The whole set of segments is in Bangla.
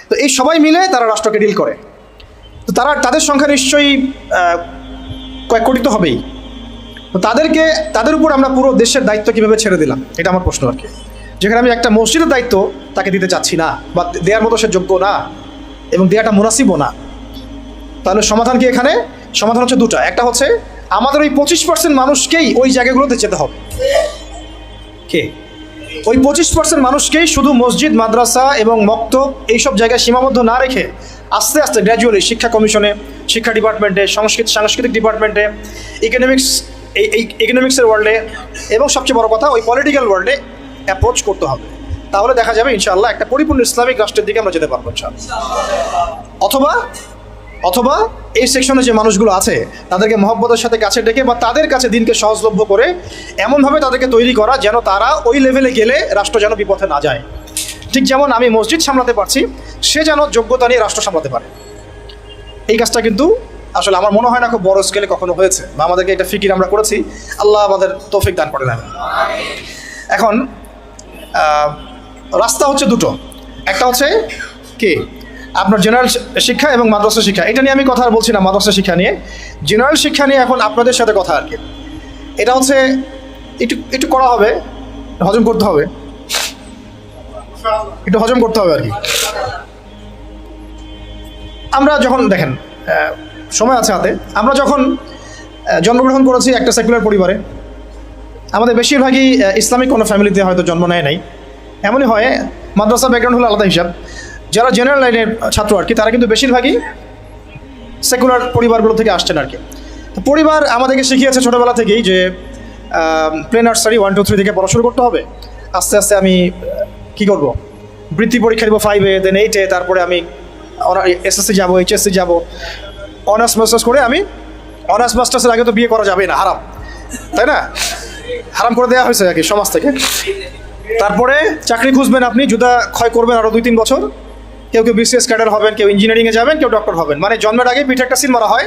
তো এই সবাই মিলে তারা রাষ্ট্রকে ডিল করে। তো তাদের সংখ্যা নিশ্চয়ই কয়েক কোটি তো হবেই। তো তাদের উপর আমরা পুরো দেশের দায়িত্ব কীভাবে ছেড়ে দিলাম, এটা আমার প্রশ্ন আর কি। যেখানে আমি একটা মসজিদের দায়িত্ব তাকে দিতে চাচ্ছি না, বা দেওয়ার মতো সে যোগ্য না এবং দেওয়াটা মুনাসিবও না। তাহলে সমাধান কি এখানে? সমাধান হচ্ছে দুটা। একটা হচ্ছে আমাদের ওই 25% মানুষকেই ওই জায়গাগুলোতে যেতে হবে। কে? ওই 25% মানুষকেই শুধু মসজিদ, মাদ্রাসা এবং মক্তব এইসব জায়গায় সীমাবদ্ধ না রেখে আস্তে আস্তে গ্র্যাজুয়ালি শিক্ষা কমিশনে, শিক্ষা ডিপার্টমেন্টে, সাংস্কৃতিক ডিপার্টমেন্টে, ইকোনমিক্সের ওয়ার্ল্ডে এবং সবচেয়ে বড় কথা ওই পলিটিক্যাল ওয়ার্ল্ডে অ্যাপ্রোচ করতে হবে। তাহলে দেখা যাবে ইনশাআল্লাহ একটা পরিপূর্ণ ইসলামিক রাষ্ট্রের দিকে আমরা যেতে পারবো ইনশাআল্লাহ। অথবা এই সেকশনে যে মানুষগুলো আছে তাদেরকে মহব্বতের সাথে কাছে ডেকে বা তাদের কাছে দিনকে সহজলভ্য করে এমনভাবে তাদেরকে তৈরি করা যেন তারা ওই লেভেলে গেলে রাষ্ট্র যেন বিপথে না যায়। ঠিক যেমন আমি মসজিদ সামলাতে পারছি, সে যেন যোগ্যতা নিয়ে রাষ্ট্র সামলাতে পারে। এই কাজটা কিন্তু আসলে আমার মনে হয় না খুব বড় স্কেলে কখনো হয়েছে, বা আমাদেরকে এটা ফিকির আমরা করেছি। আল্লাহ আমাদের তৌফিক দান করেন। এখন রাস্তা হচ্ছে দুটো। একটা হচ্ছে কি আপনার জেনারেল শিক্ষা এবং মাদ্রাসা শিক্ষা। এটা নিয়ে আমি কথা আর বলছি না, মাদ্রাসা শিক্ষা নিয়ে। জেনারেল শিক্ষা নিয়ে এখন আপনাদের সাথে কথা আর কি। এটা হচ্ছে একটু করা হবে, হজম করতে হবে, একটু হজম করতে হবে আর কি। আমরা যখন দেখেন সময় আছে হাতে, আমরা যখন জন্মগ্রহণ করেছি একটা সেকুলার পরিবারে, আমাদের বেশিরভাগই ইসলামিক কোনো ফ্যামিলিতে হয়তো জন্ম নেয় নাই। এমনই হয়, মাদ্রাসা ব্যাকগ্রাউন্ড হলো আলাদা হিসাব। যারা জেনারেল লাইনের ছাত্র আর কি, তারা কিন্তু বেশিরভাগই সেকুলার পরিবারগুলো থেকে আসছেন আর কি। পরিবার আমাদেরকে শিখিয়েছে ছোটোবেলা থেকেই যে প্লে নার্সারি 1, 2, 3 থেকে পড়াশুরু করতে হবে। আস্তে আস্তে আমি কি করব, বৃত্তি পরীক্ষা দেবো 5-এ, দেন 8-এ, তারপরে আমি এসএসসি যাবো, এইচএসসি যাবো, অনার্স মাস্টার্স করে আমি অনার্স মাস্টার্সের আগে তো বিয়ে করা যাবে না, হারাম, তাই না? হারাম করে দেওয়া হয়েছে আর কি সমাজ থেকে। তারপরে চাকরি খুঁজবেন, আপনি জুতা ক্ষয় করবেন আরও 2-3 বছর। কেউ বিসিএস ক্যাডার হবেন, কেউ ইঞ্জিনিয়ারিংয়ে যাবেন, কেউ ডক্টর হবেন। মানে জন্মের আগে পিঠে একটা সিল মারা হয়,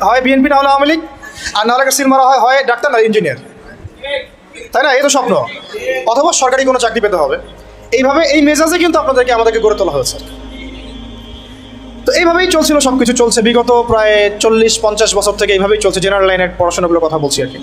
হয় বিএনপি না হলে আওয়ামী লীগ, আর নাহলে একটা সিল মারা হয় ডাক্তার না ইঞ্জিনিয়ার, তাই না? এই তো স্বপ্ন। অথবা সরকারি কোনো চাকরি পেতে হবে। এইভাবে এই মেজাজে কিন্তু আমাদেরকে গড়ে তোলা হয়েছে। তো এইভাবেই চলছিল, সব কিছু চলছে বিগত প্রায় 40-50 বছর থেকে এইভাবেই চলছে। জেনারেল লাইনের পড়াশোনাগুলোর কথা বলছি আর কি।